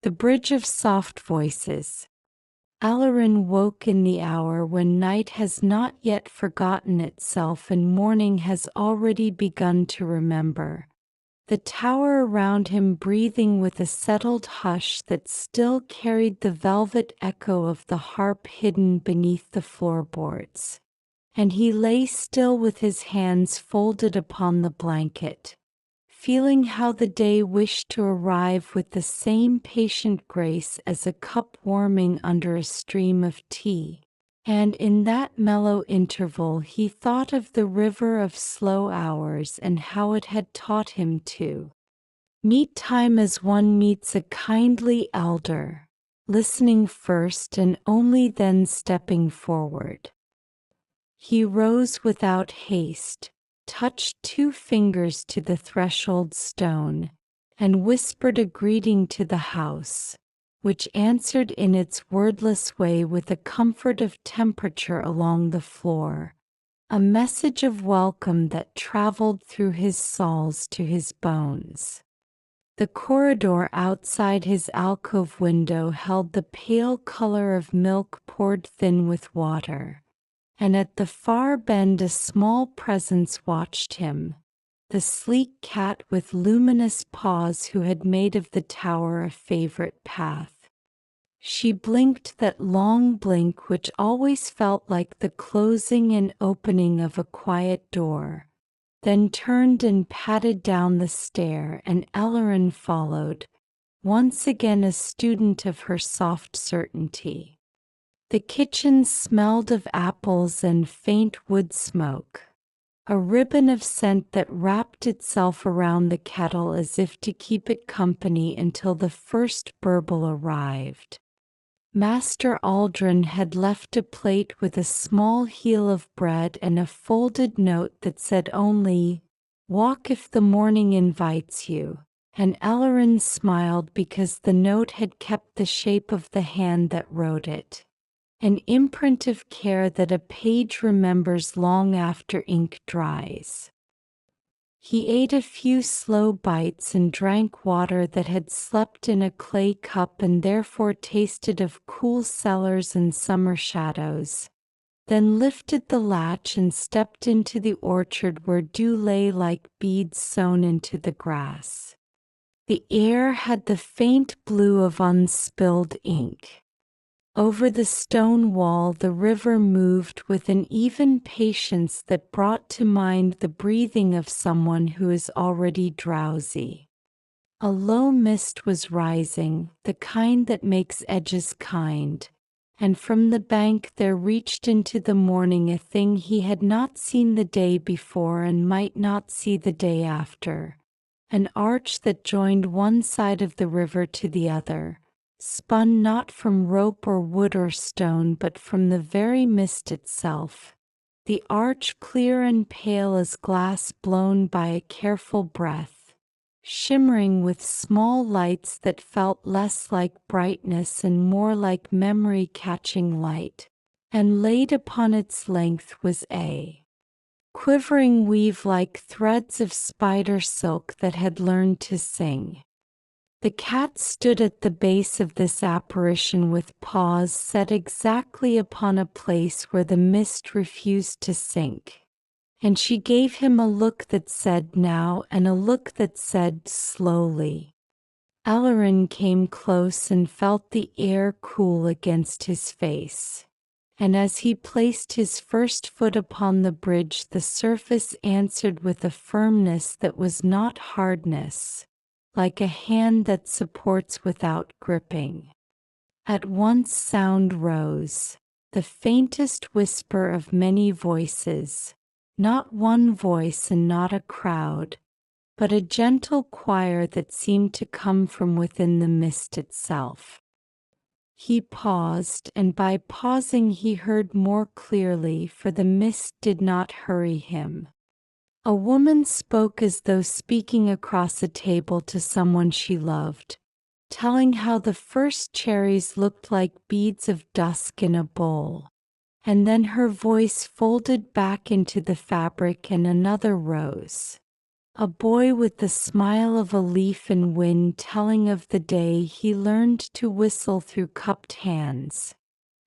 The Bridge of Soft Voices. Elorin woke in the hour when night has not yet forgotten itself and morning has already begun to remember. The tower around him breathing with a settled hush that still carried the velvet echo of the harp hidden beneath the floorboards. And he lay still with his hands folded upon the blanket, feeling how the day wished to arrive with the same patient grace as a cup warming under a stream of tea. And in that mellow interval he thought of the river of slow hours and how it had taught him to meet time as one meets a kindly elder, listening first and only then stepping forward. He rose without haste, touched 2 fingers to the threshold stone, and whispered a greeting to the house, which answered in its wordless way with a comfort of temperature along the floor, a message of welcome that traveled through his soles to his bones. The corridor outside his alcove window held the pale color of milk poured thin with water, and at the far bend a small presence watched him, the sleek cat with luminous paws who had made of the tower a favorite path. She blinked that long blink which always felt like the closing and opening of a quiet door, then turned and padded down the stair, and Elorin followed, once again a student of her soft certainty. The kitchen smelled of apples and faint wood smoke, a ribbon of scent that wrapped itself around the kettle as if to keep it company until the first burble arrived. Master Aldrin had left a plate with a small heel of bread and a folded note that said only, "Walk if the morning invites you," and Elorin smiled because the note had kept the shape of the hand that wrote it, an imprint of care that a page remembers long after ink dries. He ate a few slow bites and drank water that had slept in a clay cup and therefore tasted of cool cellars and summer shadows, then lifted the latch and stepped into the orchard where dew lay like beads sewn into the grass. The air had the faint blue of unspilled ink. Over the stone wall the river moved with an even patience that brought to mind the breathing of someone who is already drowsy. A low mist was rising, the kind that makes edges kind, and from the bank there reached into the morning a thing he had not seen the day before and might not see the day after, an arch that joined one side of the river to the other, spun not from rope or wood or stone but from the very mist itself, the arch clear and pale as glass blown by a careful breath, shimmering with small lights that felt less like brightness and more like memory catching light, and laid upon its length was a quivering weave like threads of spider silk that had learned to sing. The cat stood at the base of this apparition with paws set exactly upon a place where the mist refused to sink, and she gave him a look that said now and a look that said slowly. Elorin came close and felt the air cool against his face, and as he placed his first foot upon the bridge the surface answered with a firmness that was not hardness, like a hand that supports without gripping. At once sound rose, the faintest whisper of many voices, not one voice and not a crowd, but a gentle choir that seemed to come from within the mist itself. He paused, and by pausing he heard more clearly, for the mist did not hurry him. A woman spoke as though speaking across a table to someone she loved, telling how the first cherries looked like beads of dusk in a bowl, and then her voice folded back into the fabric and another rose, a boy with the smile of a leaf in wind telling of the day he learned to whistle through cupped hands.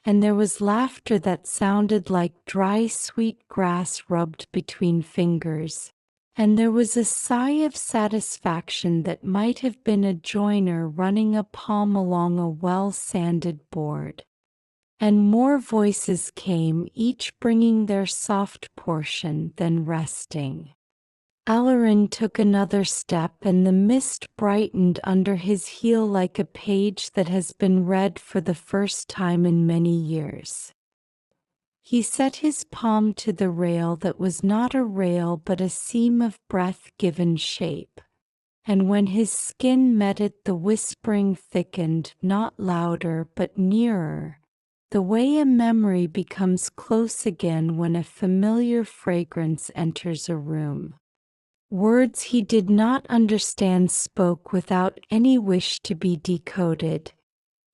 And there was laughter that sounded like dry sweet grass rubbed between fingers. And there was a sigh of satisfaction that might have been a joiner running a palm along a well-sanded board. And more voices came, each bringing their soft portion, then resting. Elorin took another step, and the mist brightened under his heel like a page that has been read for the first time in many years. He set his palm to the rail that was not a rail but a seam of breath-given shape. And when his skin met it, the whispering thickened, not louder but nearer, the way a memory becomes close again when a familiar fragrance enters a room. Words he did not understand spoke without any wish to be decoded,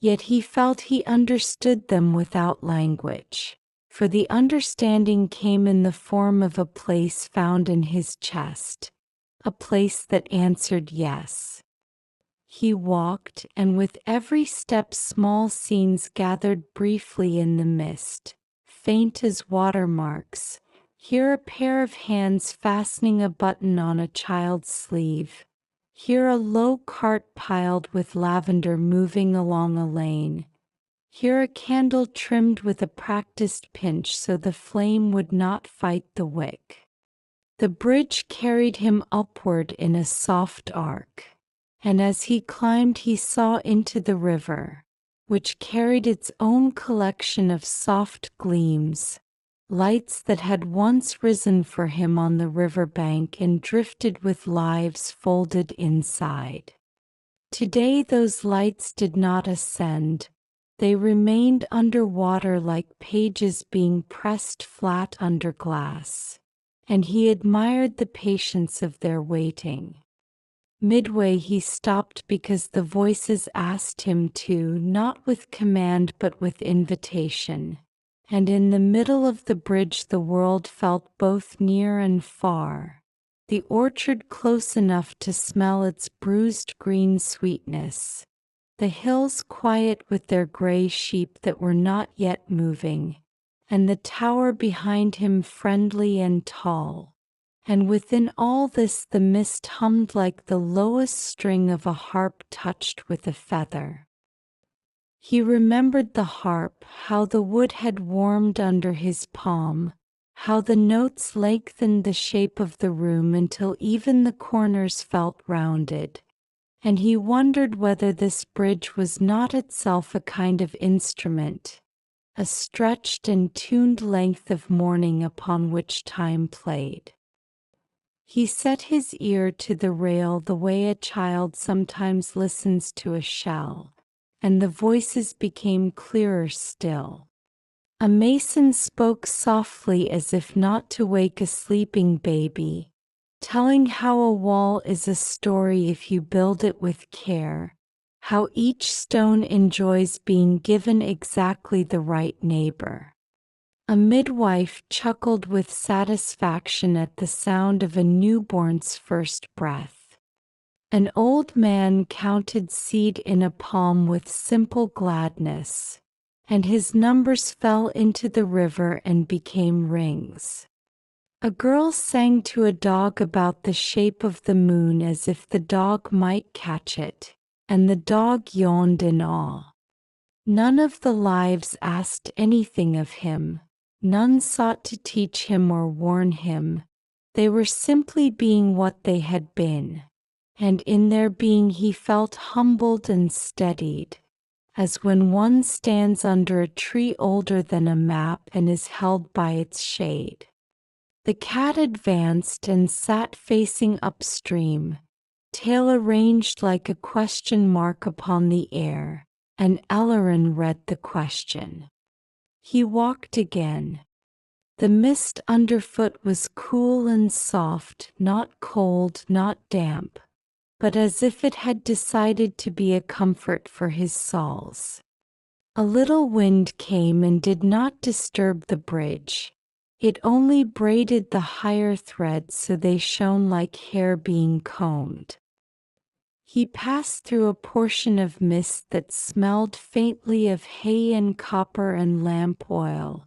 yet he felt he understood them without language. For the understanding came in the form of a place found in his chest, a place that answered yes. He walked, and with every step small scenes gathered briefly in the mist, faint as watermarks. Here a pair of hands fastening a button on a child's sleeve. Here a low cart piled with lavender moving along a lane. Here a candle trimmed with a practiced pinch so the flame would not fight the wick. The bridge carried him upward in a soft arc, and as he climbed he saw into the river, which carried its own collection of soft gleams, lights that had once risen for him on the river bank and drifted with lives folded inside. Today those lights did not ascend. They remained under water like pages being pressed flat under glass, and he admired the patience of their waiting. Midway he stopped because the voices asked him to, not with command but with invitation, and in the middle of the bridge the world felt both near and far, the orchard close enough to smell its bruised green sweetness, the hills quiet with their gray sheep that were not yet moving, and the tower behind him friendly and tall. And within all this the mist hummed like the lowest string of a harp touched with a feather. He remembered the harp, how the wood had warmed under his palm, how the notes lengthened the shape of the room until even the corners felt rounded. And he wondered whether this bridge was not itself a kind of instrument, a stretched and tuned length of morning upon which time played. He set his ear to the rail the way a child sometimes listens to a shell, and the voices became clearer still. A mason spoke softly as if not to wake a sleeping baby, telling how a wall is a story if you build it with care, how each stone enjoys being given exactly the right neighbor. A midwife chuckled with satisfaction at the sound of a newborn's first breath. An old man counted seed in a palm with simple gladness, and his numbers fell into the river and became rings. A girl sang to a dog about the shape of the moon as if the dog might catch it, and the dog yawned in awe. None of the lives asked anything of him. None sought to teach him or warn him. They were simply being what they had been, and in their being he felt humbled and steadied, as when one stands under a tree older than a map and is held by its shade. The cat advanced and sat facing upstream, tail arranged like a question mark upon the air, and Elorin read the question. He walked again. The mist underfoot was cool and soft, not cold, not damp, but as if it had decided to be a comfort for his soles. A little wind came and did not disturb the bridge. It only braided the higher threads so they shone like hair being combed. He passed through a portion of mist that smelled faintly of hay and copper and lamp oil,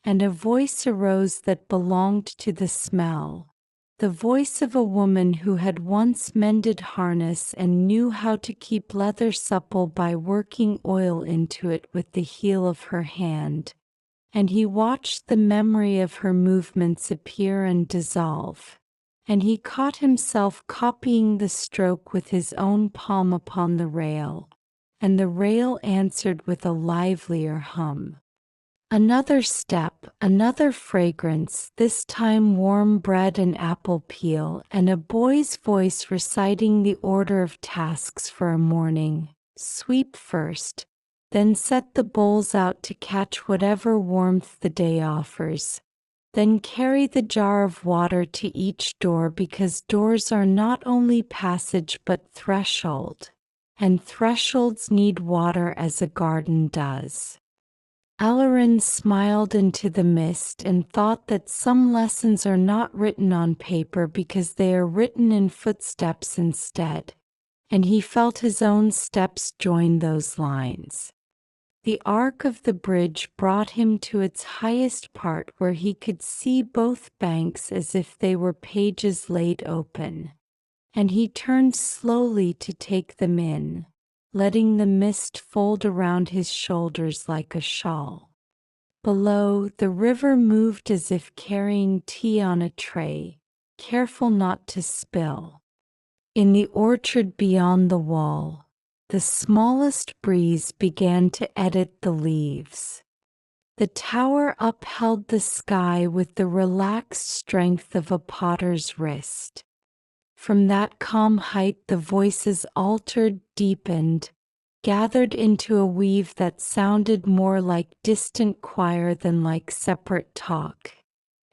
and a voice arose that belonged to the smell, the voice of a woman who had once mended harness and knew how to keep leather supple by working oil into it with the heel of her hand. And he watched the memory of her movements appear and dissolve. And he caught himself copying the stroke with his own palm upon the rail, and the rail answered with a livelier hum. Another step, another fragrance, this time warm bread and apple peel, and a boy's voice reciting the order of tasks for a morning. Sweep first, then set the bowls out to catch whatever warmth the day offers. Then carry the jar of water to each door, because doors are not only passage but threshold, and thresholds need water as a garden does. Elorin smiled into the mist and thought that some lessons are not written on paper because they are written in footsteps instead, and he felt his own steps join those lines. The arc of the bridge brought him to its highest part, where he could see both banks as if they were pages laid open, and he turned slowly to take them in, letting the mist fold around his shoulders like a shawl. Below, the river moved as if carrying tea on a tray, careful not to spill. In the orchard beyond the wall, the smallest breeze began to edit the leaves. The tower upheld the sky with the relaxed strength of a potter's wrist. From that calm height the voices altered, deepened, gathered into a weave that sounded more like distant choir than like separate talk.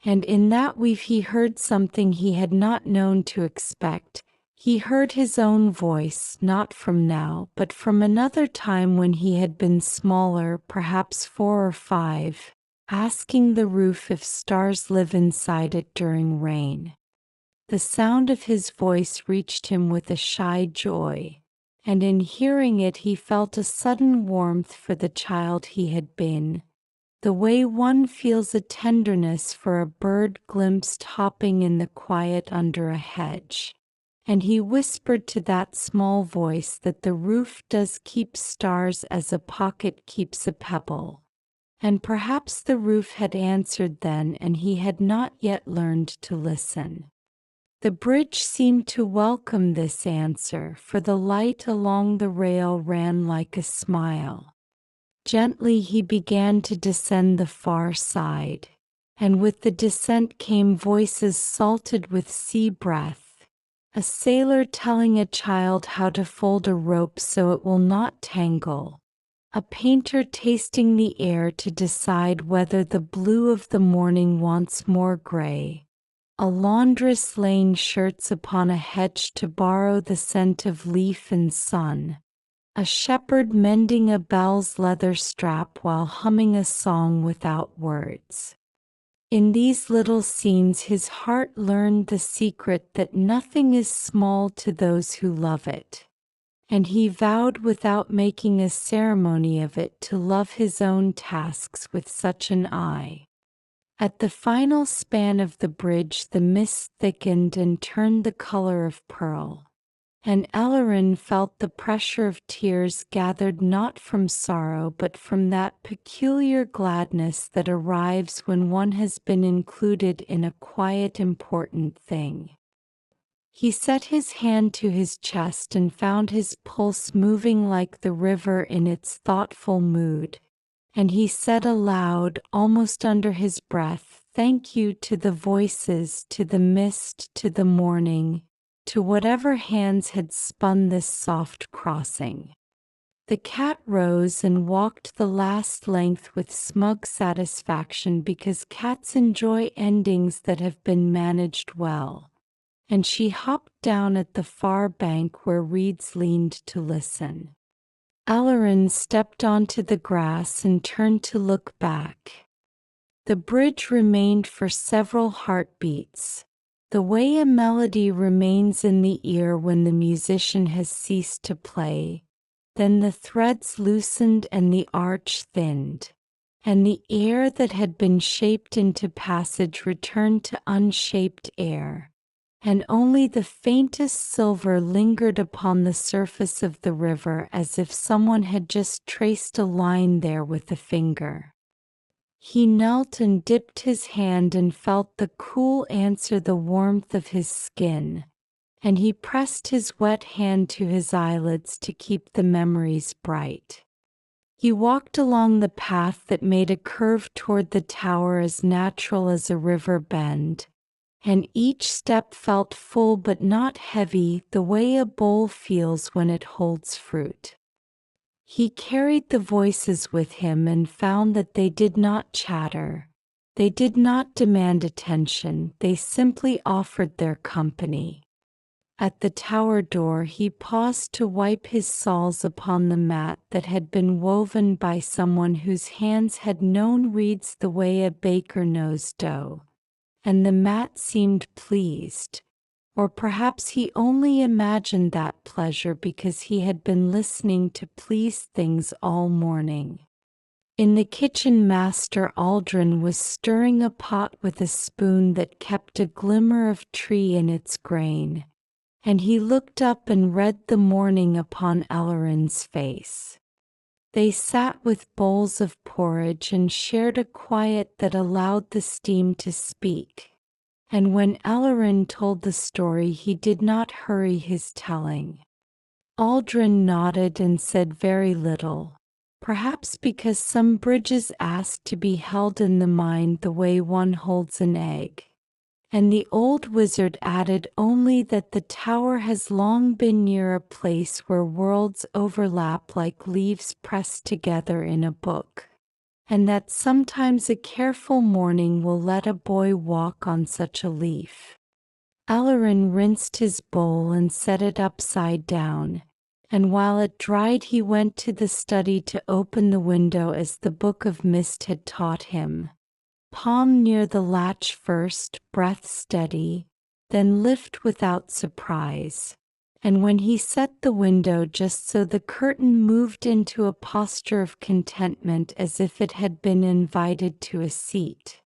And in that weave he heard something he had not known to expect. He heard his own voice, not from now, but from another time when he had been smaller, perhaps 4 or 5, asking the roof if stars live inside it during rain. The sound of his voice reached him with a shy joy, and in hearing it he felt a sudden warmth for the child he had been, the way one feels a tenderness for a bird glimpsed hopping in the quiet under a hedge. And he whispered to that small voice that the roof does keep stars as a pocket keeps a pebble. And perhaps the roof had answered then, and he had not yet learned to listen. The bridge seemed to welcome this answer, for the light along the rail ran like a smile. Gently he began to descend the far side, and with the descent came voices salted with sea breath. A sailor telling a child how to fold a rope so it will not tangle. A painter tasting the air to decide whether the blue of the morning wants more gray. A laundress laying shirts upon a hedge to borrow the scent of leaf and sun. A shepherd mending a bell's leather strap while humming a song without words. In these little scenes his heart learned the secret that nothing is small to those who love it, and he vowed without making a ceremony of it to love his own tasks with such an eye. At the final span of the bridge the mist thickened and turned the color of pearl, and Elorin felt the pressure of tears gathered not from sorrow but from that peculiar gladness that arrives when one has been included in a quiet important thing. He set his hand to his chest and found his pulse moving like the river in its thoughtful mood, and he said aloud, almost under his breath, "Thank you to the voices, to the mist, to the morning, to whatever hands had spun this soft crossing." The cat rose and walked the last length with smug satisfaction, because cats enjoy endings that have been managed well, and she hopped down at the far bank where reeds leaned to listen. Elorin stepped onto the grass and turned to look back. The bridge remained for several heartbeats, the way a melody remains in the ear when the musician has ceased to play. Then the threads loosened and the arch thinned, and the air that had been shaped into passage returned to unshaped air, and only the faintest silver lingered upon the surface of the river as if someone had just traced a line there with a finger. He knelt and dipped his hand and felt the cool answer the warmth of his skin, and he pressed his wet hand to his eyelids to keep the memories bright. He walked along the path that made a curve toward the tower as natural as a river bend, and each step felt full but not heavy, the way a bowl feels when it holds fruit. He carried the voices with him and found that they did not chatter. They did not demand attention, they simply offered their company. At the tower door he paused to wipe his soles upon the mat that had been woven by someone whose hands had known reeds the way a baker knows dough, and the mat seemed pleased. Or perhaps he only imagined that pleasure because he had been listening to pleased things all morning. In the kitchen, Master Aldrin was stirring a pot with a spoon that kept a glimmer of tree in its grain, and he looked up and read the morning upon Elorin's face. They sat with bowls of porridge and shared a quiet that allowed the steam to speak. And when Elorin told the story, he did not hurry his telling. Aldrin nodded and said very little, perhaps because some bridges ask to be held in the mind the way one holds an egg. And the old wizard added only that the tower has long been near a place where worlds overlap like leaves pressed together in a book, and that sometimes a careful morning will let a boy walk on such a leaf. Elorin rinsed his bowl and set it upside down, and while it dried he went to the study to open the window as the Book of Mist had taught him. Palm near the latch first, breath steady, then lift without surprise. And when he set the window just so the curtain moved into a posture of contentment as if it had been invited to a seat.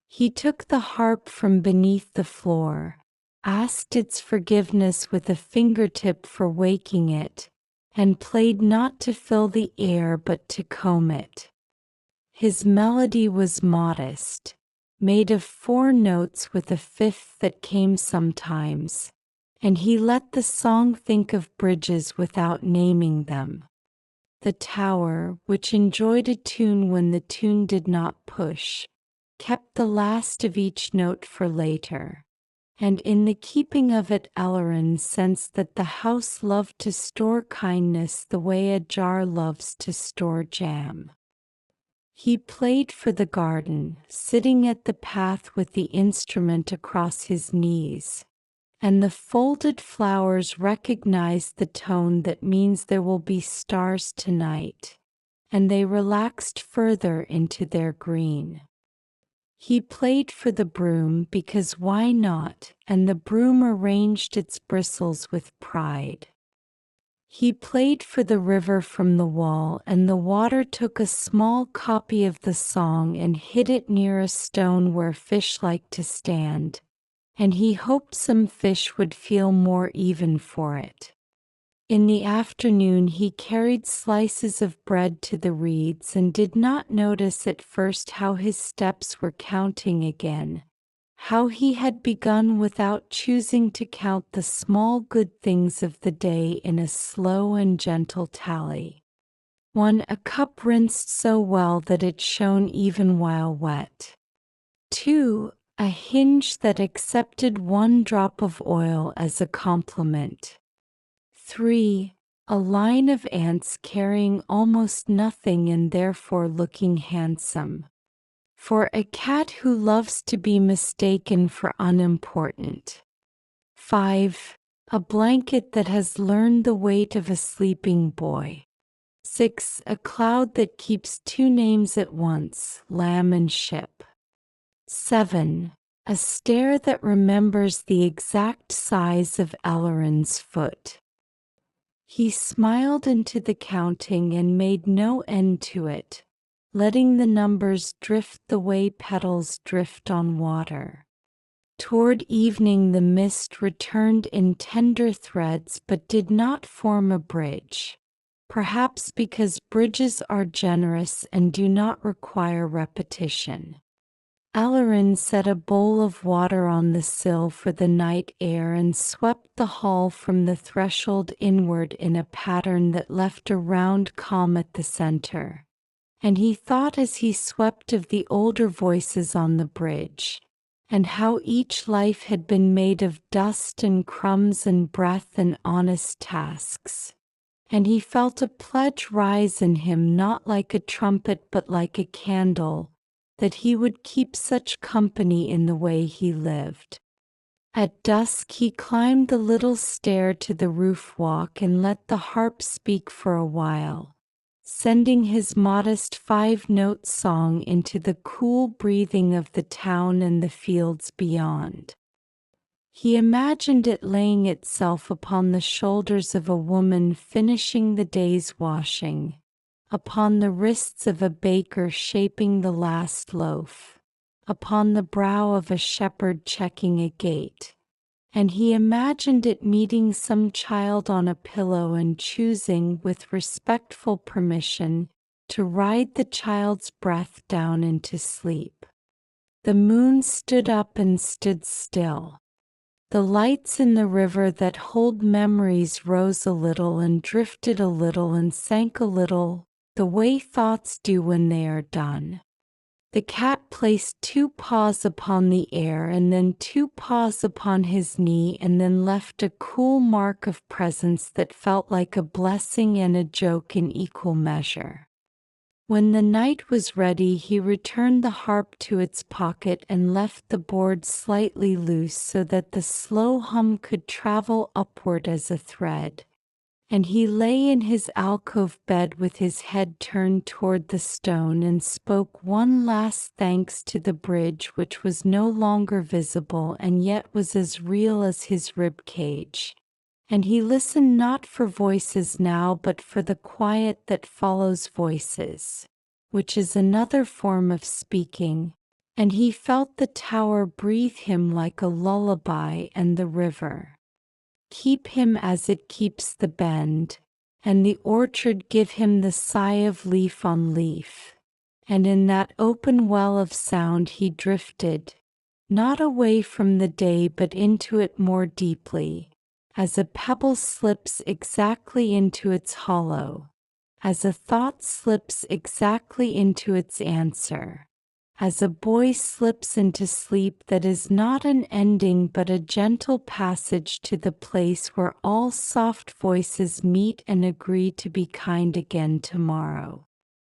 He took the harp from beneath the floor, asked its forgiveness with a fingertip for waking it, and played not to fill the air but to comb it. His melody was modest, made of 4 notes with a 5th that came sometimes, and he let the song think of bridges without naming them. The tower, which enjoyed a tune when the tune did not push, kept the last of each note for later, and in the keeping of it Elorin sensed that the house loved to store kindness the way a jar loves to store jam. He played for the garden, sitting at the path with the instrument across his knees, and the folded flowers recognized the tone that means there will be stars tonight, and they relaxed further into their green. He played for the broom because why not, and the broom arranged its bristles with pride. He played for the river from the wall, and the water took a small copy of the song and hid it near a stone where fish like to stand, and he hoped some fish would feel more even for it. In the afternoon he carried slices of bread to the reeds and did not notice at first how his steps were counting again, how he had begun without choosing to count the small good things of the day in a slow and gentle tally. 1. A cup rinsed so well that it shone even while wet. 2. A hinge that accepted 1 drop of oil as a compliment. 3. A line of ants carrying almost nothing and therefore looking handsome. For a cat who loves to be mistaken for unimportant. 5. A blanket that has learned the weight of a sleeping boy. 6. A cloud that keeps two names at once, lamb and ship. 7. A stare that remembers the exact size of Elorin's foot. He smiled into the counting and made no end to it, letting the numbers drift the way petals drift on water. Toward evening the mist returned in tender threads but did not form a bridge, perhaps because bridges are generous and do not require repetition. Elorin set a bowl of water on the sill for the night air and swept the hall from the threshold inward in a pattern that left a round calm at the center. And he thought as he swept of the older voices on the bridge, and how each life had been made of dust and crumbs and breath and honest tasks. And he felt a pledge rise in him, not like a trumpet but like a candle, that he would keep such company in the way he lived. At dusk he climbed the little stair to the roof walk and let the harp speak for a while, sending his modest 5-note song into the cool breathing of the town and the fields beyond. He imagined it laying itself upon the shoulders of a woman finishing the day's washing, upon the wrists of a baker shaping the last loaf, upon the brow of a shepherd checking a gate. And he imagined it meeting some child on a pillow and choosing, with respectful permission, to ride the child's breath down into sleep. The moon stood up and stood still. The lights in the river that hold memories rose a little and drifted a little and sank a little, the way thoughts do when they are done. The cat placed 2 paws upon the air and then 2 paws upon his knee and then left a cool mark of presence that felt like a blessing and a joke in equal measure. When the night was ready he returned the harp to its pocket and left the board slightly loose so that the slow hum could travel upward as a thread. And he lay in his alcove bed with his head turned toward the stone and spoke one last thanks to the bridge which was no longer visible and yet was as real as his rib cage. And he listened not for voices now but for the quiet that follows voices, which is another form of speaking, and he felt the tower breathe him like a lullaby and the river keep him as it keeps the bend, and the orchard give him the sigh of leaf on leaf. And in that open well of sound he drifted, not away from the day but into it more deeply, as a pebble slips exactly into its hollow, as a thought slips exactly into its answer, as a boy slips into sleep that is not an ending but a gentle passage to the place where all soft voices meet and agree to be kind again tomorrow.